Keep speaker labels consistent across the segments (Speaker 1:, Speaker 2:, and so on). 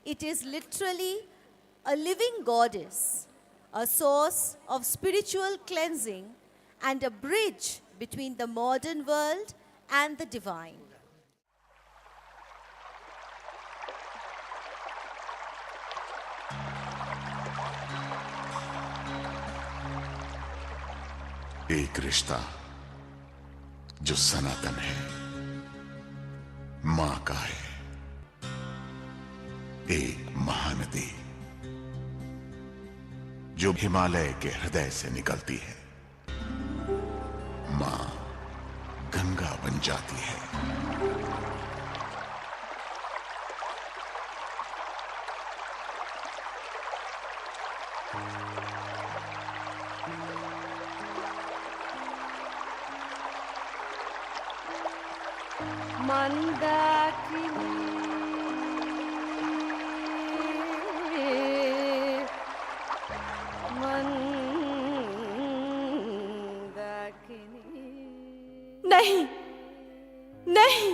Speaker 1: It is literally a living goddess, a source of spiritual cleansing and a bridge between the modern world and the divine.
Speaker 2: एक रिश्ता जो सनातन है, मां का है। एक महानदी जो हिमालय के हृदय से निकलती है, मां गंगा बन जाती है।
Speaker 3: नहीं नहीं,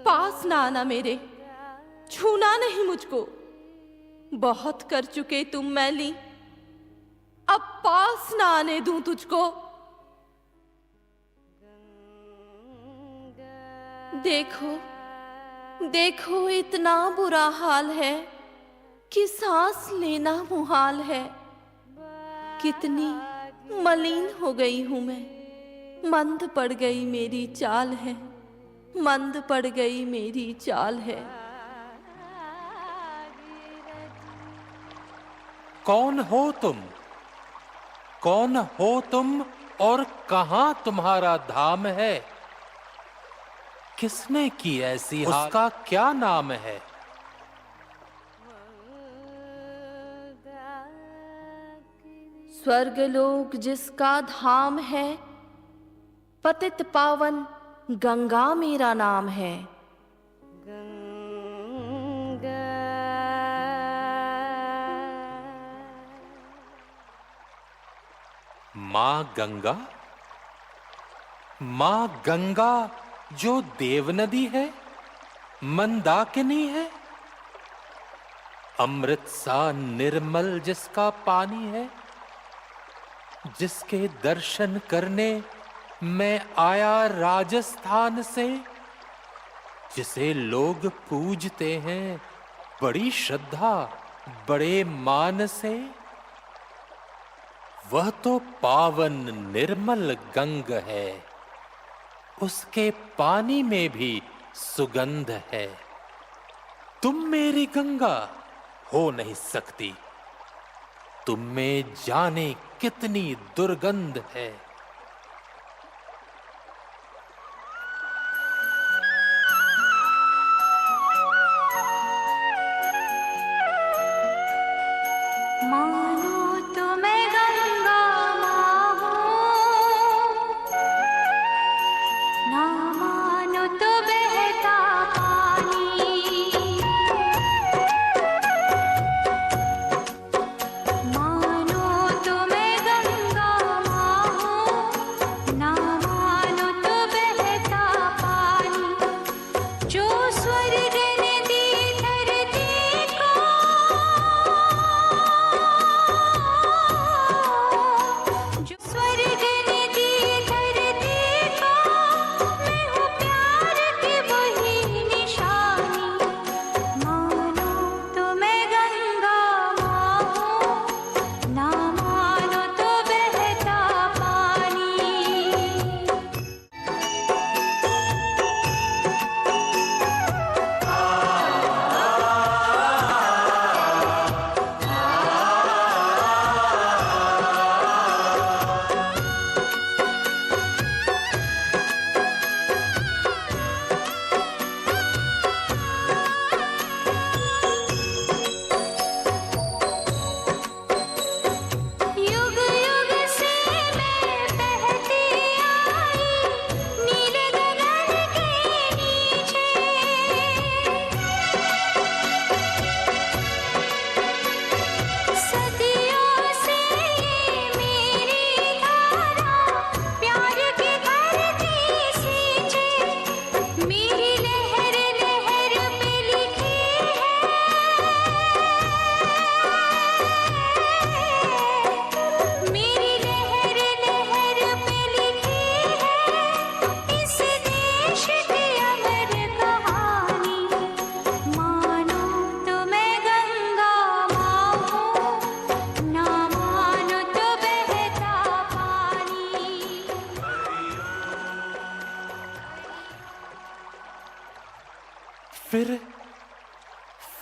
Speaker 3: पास ना आना मेरे, छूना नहीं मुझको। बहुत कर चुके तुम मैली, अब पास ना आने दूं तुझको। देखो देखो, इतना बुरा हाल है कि सांस लेना मुहाल है। कितनी मलिन हो गई हूं मैं, मंद पड़ गई मेरी चाल है, मंद पड़ गई मेरी चाल है।
Speaker 4: कौन हो तुम? कौन हो तुम और कहां तुम्हारा धाम है? किसने की ऐसी उसका क्या नाम है?
Speaker 3: स्वर्गलोक जिसका धाम है, पतित पावन गंगा मेरा नाम है।
Speaker 4: मां गंगा, मां गंगा जो देव नदी है, मंदाकिनी है। अमृत सा निर्मल जिसका पानी है, जिसके दर्शन करने मैं आया राजस्थान से, जिसे लोग पूजते हैं बड़ी श्रद्धा बड़े मान से। वह तो पावन निर्मल गंग है, उसके पानी में भी सुगंध है। तुम मेरी गंगा हो नहीं सकती, तुम में जाने कितनी दुर्गंध है।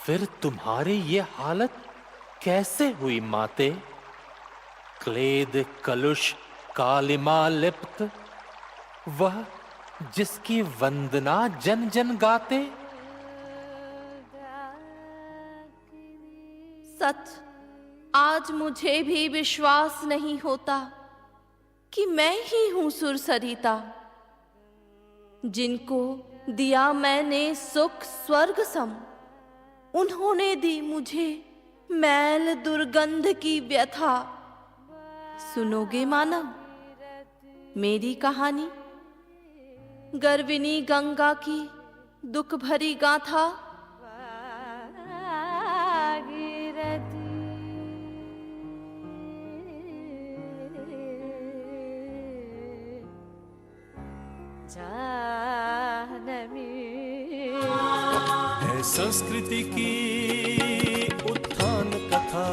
Speaker 4: फिर तुम्हारी ये हालत कैसे हुई माते? क्लेद कलुष कालिमा लिप्त, वह जिसकी वंदना जन जन गाते।
Speaker 3: सच, आज मुझे भी विश्वास नहीं होता कि मैं ही हूं सुरसरिता, जिनको दिया मैंने सुख स्वर्ग सम, उन्होंने दी मुझे मैल दुर्गंध की व्यथा। सुनोगे मानव मेरी कहानी, गर्विनी गंगा की दुख भरी गाथा?
Speaker 5: है संस्कृति की उत्थान कथा,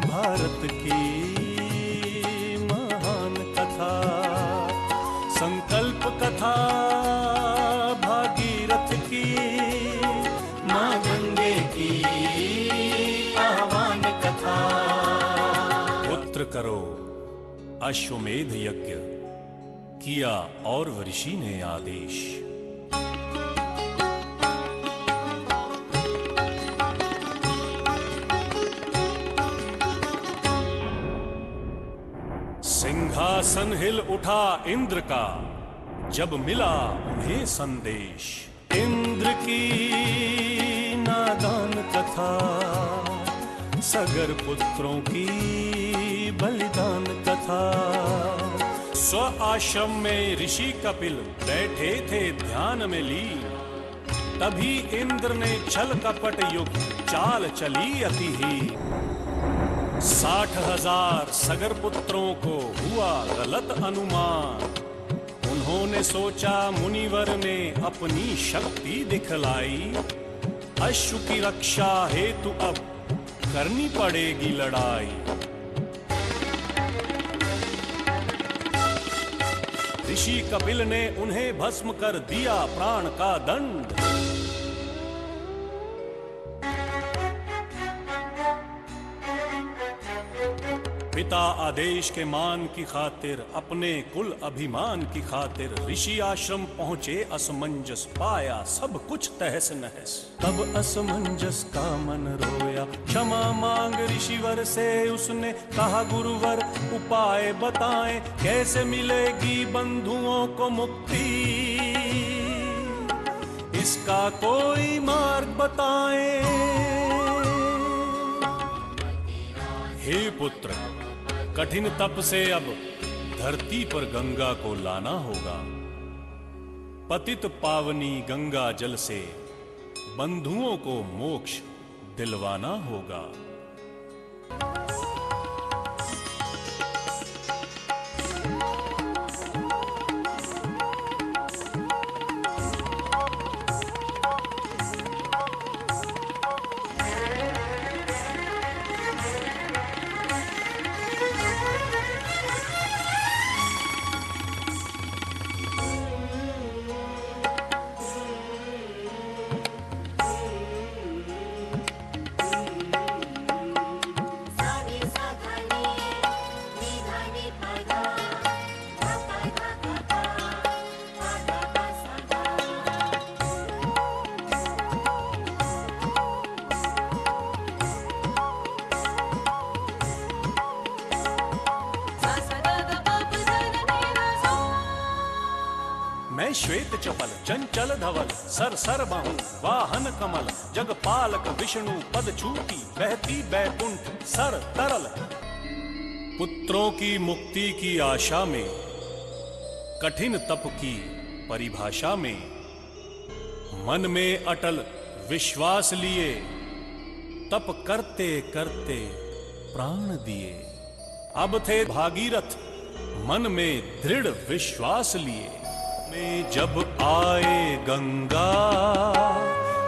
Speaker 5: भारत की महान कथा, संकल्प कथा भागीरथ की, मां गंगे की आह्वान कथा। पुत्र करो अश्वमेध यज्ञ, किया और ऋषि ने आदेश। सिंहासन हिल उठा इंद्र का, जब मिला उन्हें संदेश। इंद्र की नादान कथा, सगर पुत्रों की बलिदान कथा। स्व आश्रम में ऋषि कपिल बैठे थे ध्यान में लीन, तभी इंद्र ने छल कपट युक्त चाल चली अति ही। 60,000 सगर पुत्रों को हुआ गलत अनुमान, उन्होंने सोचा मुनिवर ने अपनी शक्ति दिखलाई। अश्व की रक्षा हेतु अब करनी पड़ेगी लड़ाई। ऋषि कपिल ने उन्हें भस्म कर दिया प्राण का दंड। पिता आदेश के मान की खातिर, अपने कुल अभिमान की खातिर ऋषि आश्रम पहुंचे। असमंजस पाया सब कुछ तहस नहस, तब असमंजस का मन रोया। क्षमा मांग ऋषिवर से उसने कहा, गुरुवर उपाय बताएं, कैसे मिलेगी बंधुओं को मुक्ति, इसका कोई मार्ग बताएं। हे पुत्र, कठिन तप से अब धरती पर गंगा को लाना होगा। पतित पावनी गंगा जल से बंधुओं को मोक्ष दिलवाना होगा। मैं श्वेत चपल चंचल धवल, सर सर बाहु वाहन कमल, जगपालक विष्णु पद छूटी, बहती बैकुंठ सर तरल। पुत्रों की मुक्ति की आशा में, कठिन तप की परिभाषा में, मन में अटल विश्वास लिए, तप करते करते प्राण दिए। अब थे भागीरथ मन में दृढ़ विश्वास लिए। में जब आए गंगा,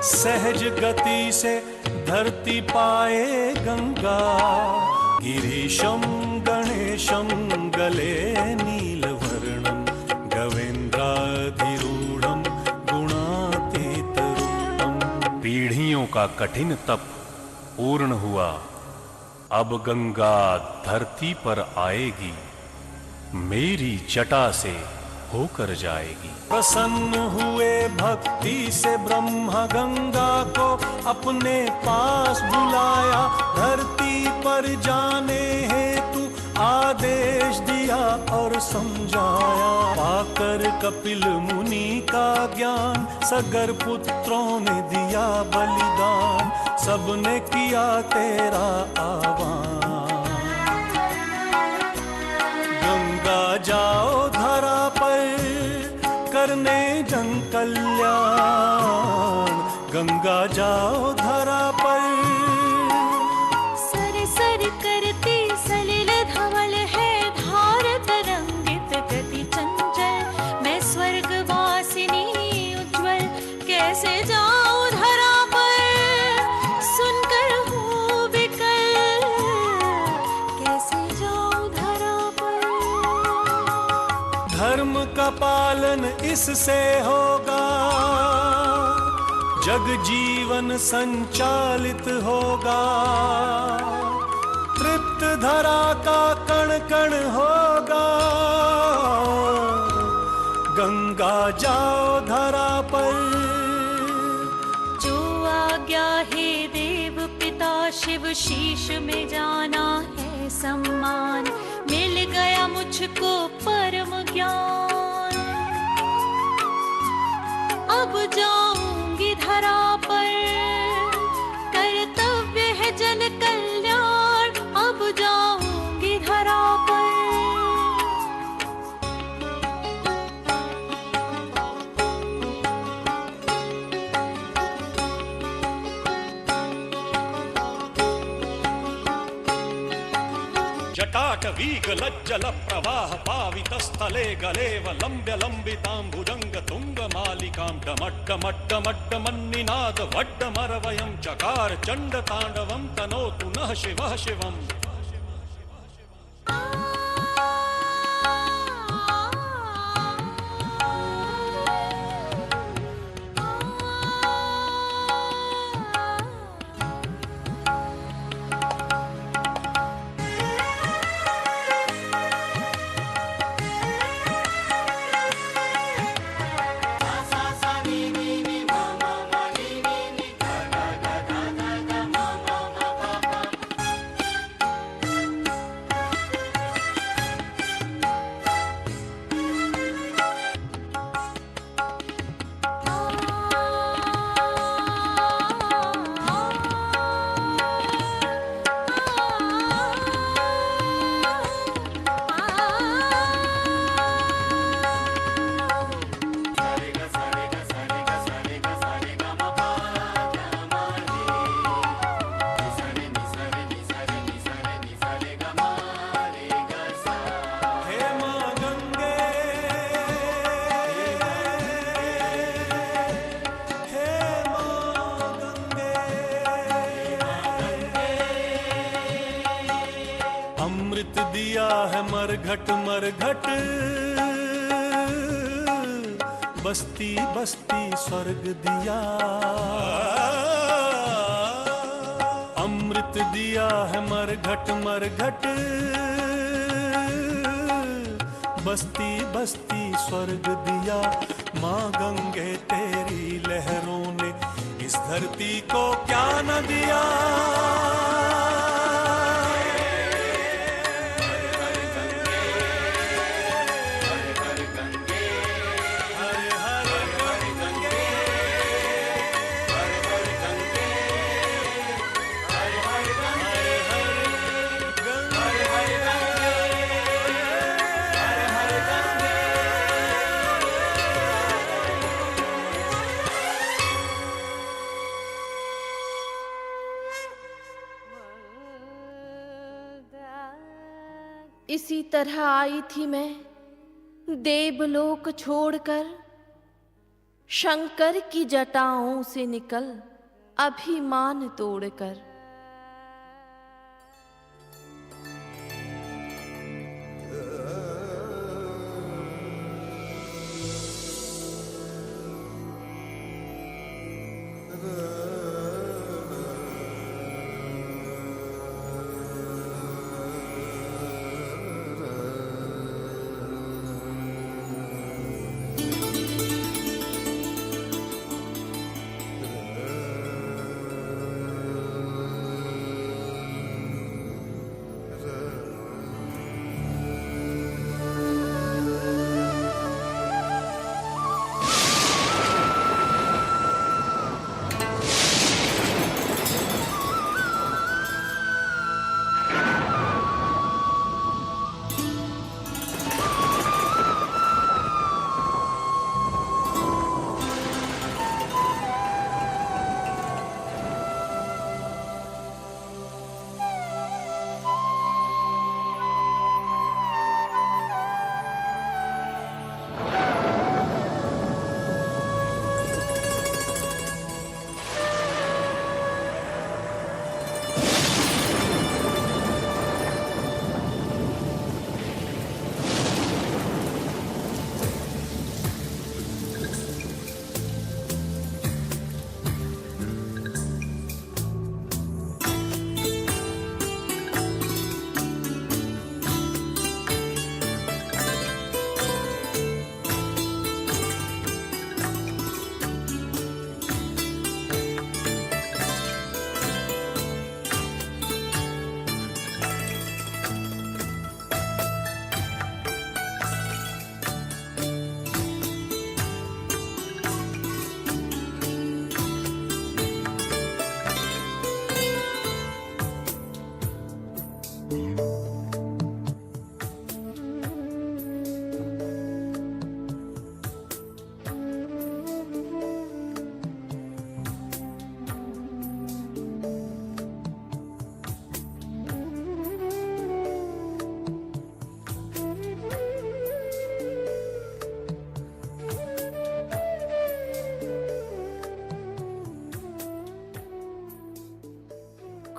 Speaker 5: सहज गति से धरती पाए गंगा। गिरीशम गणेशम गले नीलवर्णम, गवेन्द्राधिरूढ़म गुणातीतरूपम। पीढ़ियों का कठिन तप पूर्ण हुआ। अब गंगा धरती पर आएगी, मेरी जटा से होकर जाएगी। प्रसन्न हुए भक्ति से ब्रह्मा गंगा को अपने पास बुलाया। धरती पर जाने हेतु आदेश दिया और समझाया। पाकर कपिल मुनि का ज्ञान सगर पुत्रों ने दिया बलिदान। सबने किया तेरा आह्वान। गंगा जाओ धरा पर करने जन कल्याण। गंगा जाओ धरा पर।
Speaker 3: सर सर करती सलिल धवल है, धार तरंगित गति चंचल। मैं स्वर्गवासिनी उज्ज्वल कैसे जाऊं धरा पर। सुनकर हूँ विकल कैसे जाऊं धरा पर।
Speaker 5: धर्म का पालन इससे होगा, जग जीवन संचालित होगा। तृप्त धरा का कण कण होगा। गंगा जाओ धरा पर।
Speaker 3: जो आज्ञा है देव पिता शिव, शीश में जाना है सम्मान। मिल गया मुझको परम ज्ञान। अब जाऊंगी धरा पर, कर्तव्य है जन कल्याण। अब जाऊंगी धरा पर।
Speaker 5: जटाटवीगलज्जल प्रवाह पावितस्थले गलेव लम्ब्य लम्बिताम्बुजङ्ग तुङ्गमालिकां डमड्डमड्डमड्डमन्निनाद वड्डमरवयं चकार चण्डताण्डवं तनोतु नः शिवः शिवम्। अमृत दिया है मरघट मरघट, बस्ती बस्ती स्वर्ग दिया। अमृत दिया है मरघट मरघट, बस्ती बस्ती स्वर्ग दिया। माँ गंगे तेरी लहरों ने इस धरती को क्या न दिया।
Speaker 3: इसी तरह आई थी मैं देवलोक छोड़कर, शंकर की जटाओं से निकल अभिमान तोड़कर।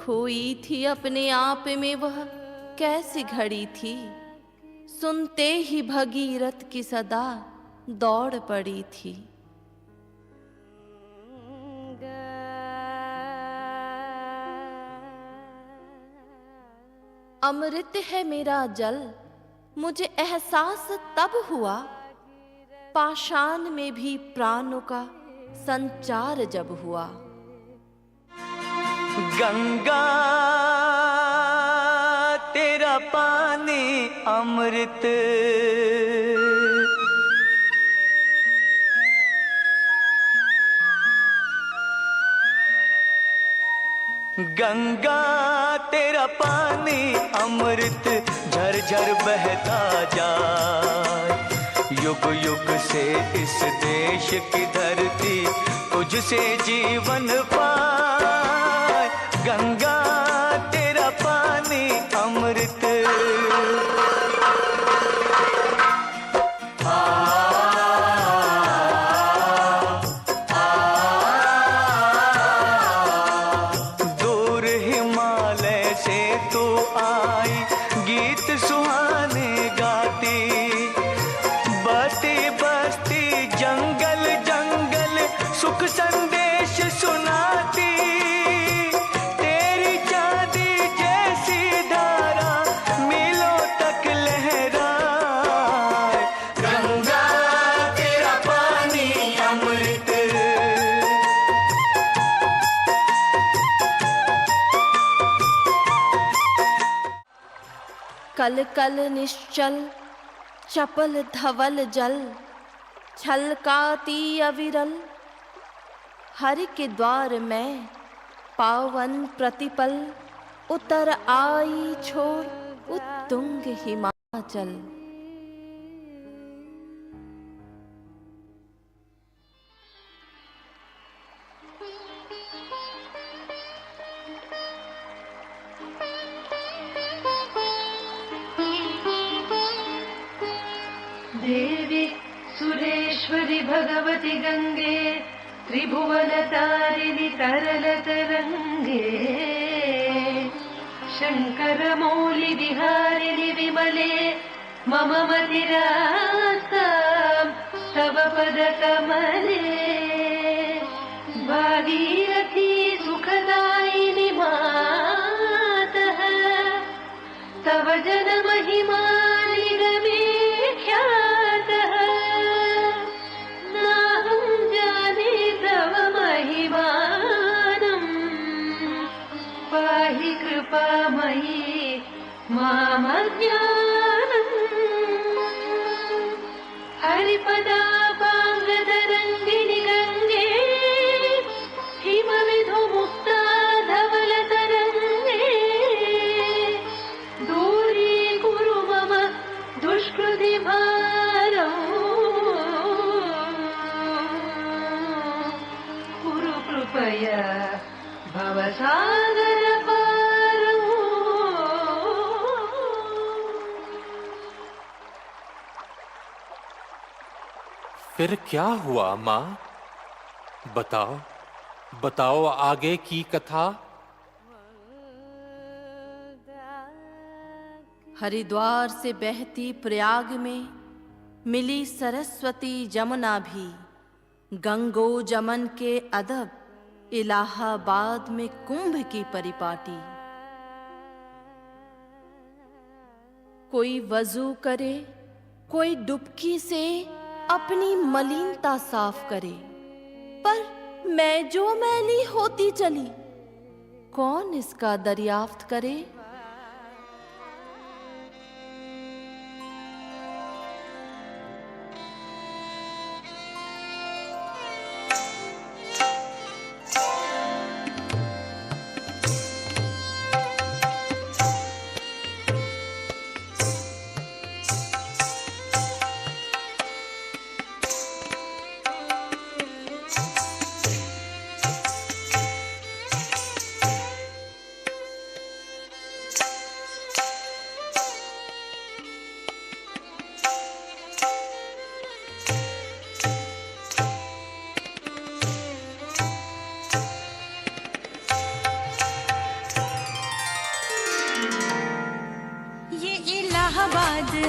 Speaker 3: खोई थी अपने आप में वह कैसी घड़ी थी, सुनते ही भगीरथ की सदा दौड़ पड़ी थी। अमृत है मेरा जल, मुझे एहसास तब हुआ, पाषाण में भी प्राणों का संचार जब हुआ।
Speaker 6: गंगा तेरा पानी अमृत, गंगा तेरा पानी अमृत झरझर बहता जाए। युग युग से इस देश की धरती तुझसे जीवन पाए। गंगा तेरा पानी अमृत। दूर हिमालय से तू आई, गीत सुहाने गाती, बस्ती बस्ती जंगल जंगल सुख संदेश सुनाती। तेरी चांदी जैसी धारा मीलों तक लहराए। गंगा तेरा पानी अमृत।
Speaker 3: कल कल निश्चल चपल धवल जल, छलकाती अविरल हरि के द्वार में पावन प्रतिपल। उतर आई छोड़ उत्तुंग हिमाचल।
Speaker 7: देवी सुरेश्वरि भगवति गंगे, त्रिभुवन तारिणि तरल तरंगे। शंकर मौलि विहारिणि विमले, मम मतिरास्तां तव पद कमले। भागीरथी सुखदायिनि मातः, तव जन महिमा निगमे ख्यातः। नाहं जाने तव महिमानं, पाहि कृपामयी मामज्ञानम्। हरिपदापाङ्गतरङ्गिणि गङ्गे, हिमविधुमुक्ता धवलतरङ्गे। दूरीकुरु मम दुष्कृति भारम्, कुरु कृपया भवसागर पारम्।
Speaker 4: फिर क्या हुआ माँ? बताओ बताओ आगे की कथा।
Speaker 3: हरिद्वार से बहती प्रयाग में मिली सरस्वती जमुना भी, गंगो जमन के अदब इलाहाबाद में कुंभ की परिपाटी। कोई वजू करे, कोई डुबकी से अपनी मलिनता साफ करे, पर मैं जो मैली होती चली, कौन इसका दरियाफ्त करे।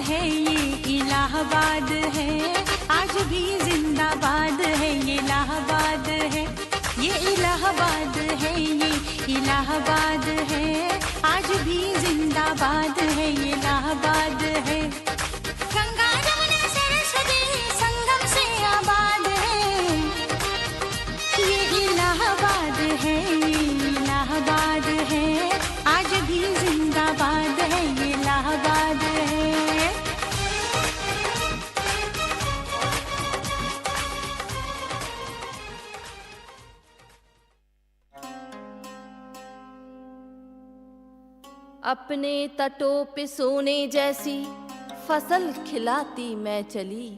Speaker 8: है ये इलाहाबाद है, आज भी जिंदाबाद है ये इलाहाबाद है, ये इलाहाबाद है, ये इलाहाबाद है, आज भी जिंदाबाद है ये इलाहाबाद है। गंगा जमुना सरस्वती संगम से आबाद है, ये इलाहाबाद है, ये इलाहाबाद है, आज भी जिंदाबाद है ये इलाहाबाद है।
Speaker 3: अपने तटों पे सोने जैसी फसल खिलाती मैं चली,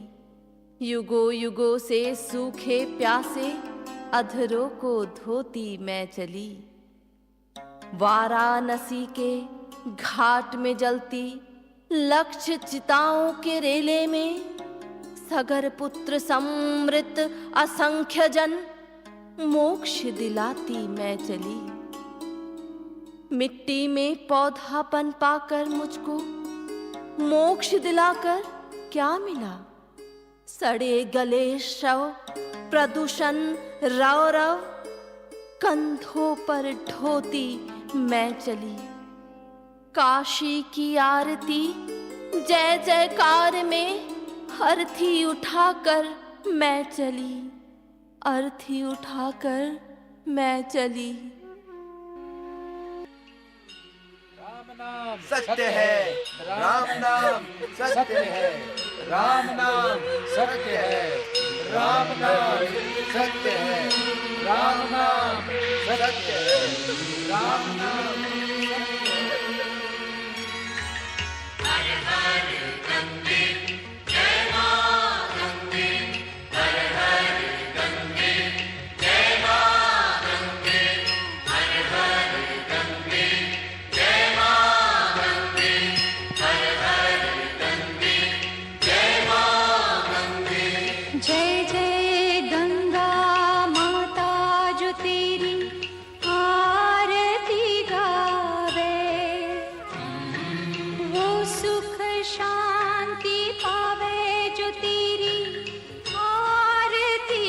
Speaker 3: युगों युगों से सूखे प्यासे अधरों को धोती मैं चली। वाराणसी के घाट में जलती लक्ष्य चिताओं के रेले में, सगर पुत्र समृत असंख्य जन मोक्ष दिलाती मैं चली। मिट्टी में पौधापन पाकर मुझको मोक्ष दिलाकर क्या मिला? सड़े गले शव प्रदूषण रव रव कंधों पर ढोती मैं चली। काशी की आरती जय जयकार में अर्थी उठाकर मैं चली, अर्थी उठाकर मैं चली।
Speaker 6: सत्य है राम नाम, सत्य है राम नाम, सत्य है राम नाम, सत्य है राम नाम, सत्य है राम नाम।
Speaker 8: जय जय गंगा माता जो तेरी आरती गावे, वो सुख शांति पावे जो तेरी आरती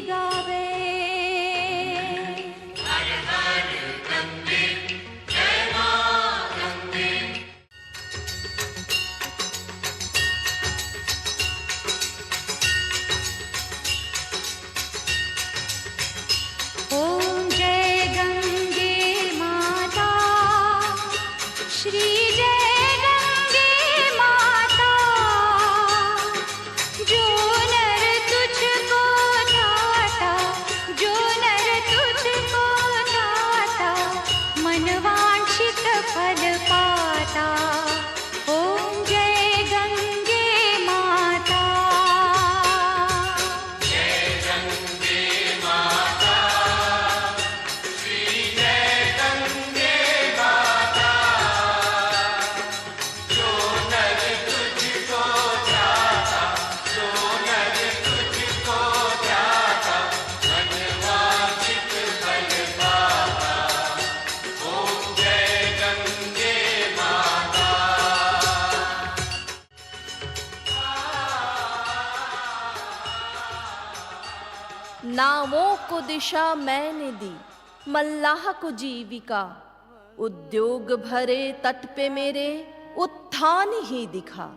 Speaker 8: गावे। ओम जय गंगे माता, श्री जय गंगे माता, जो नर तुझको ध्याता, जो नर तुझको ध्याता, मनवांछित फल पाता। ओम जय गंगे माता।
Speaker 3: नावों को दिशा मैंने दी, मल्लाह को जीविका, उद्योग भरे तट पे मेरे उत्थान ही दिखा।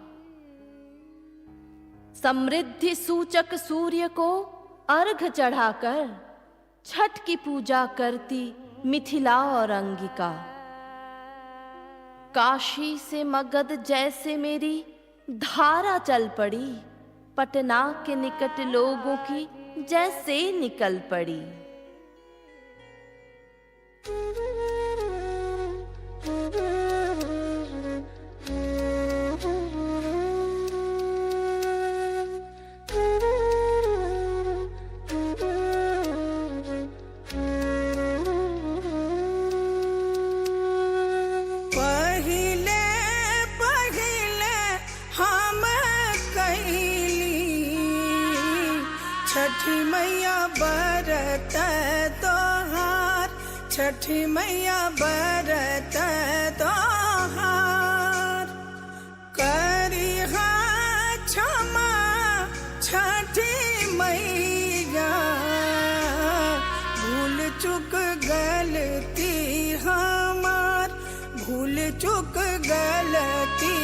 Speaker 3: समृद्धि सूचक सूर्य को अर्घ चढ़ाकर छठ की पूजा करती मिथिला और अंगिका। काशी से मगध जैसे मेरी धारा चल पड़ी, पटना के निकट लोगों की जैसे निकल पड़ी।
Speaker 9: पहिले पहिले हम कैली छठी मैया बरत तोहार, छठी मैया बरत तोहार। कर मैया भूल चुक गलती हमार, भूल चुक गलती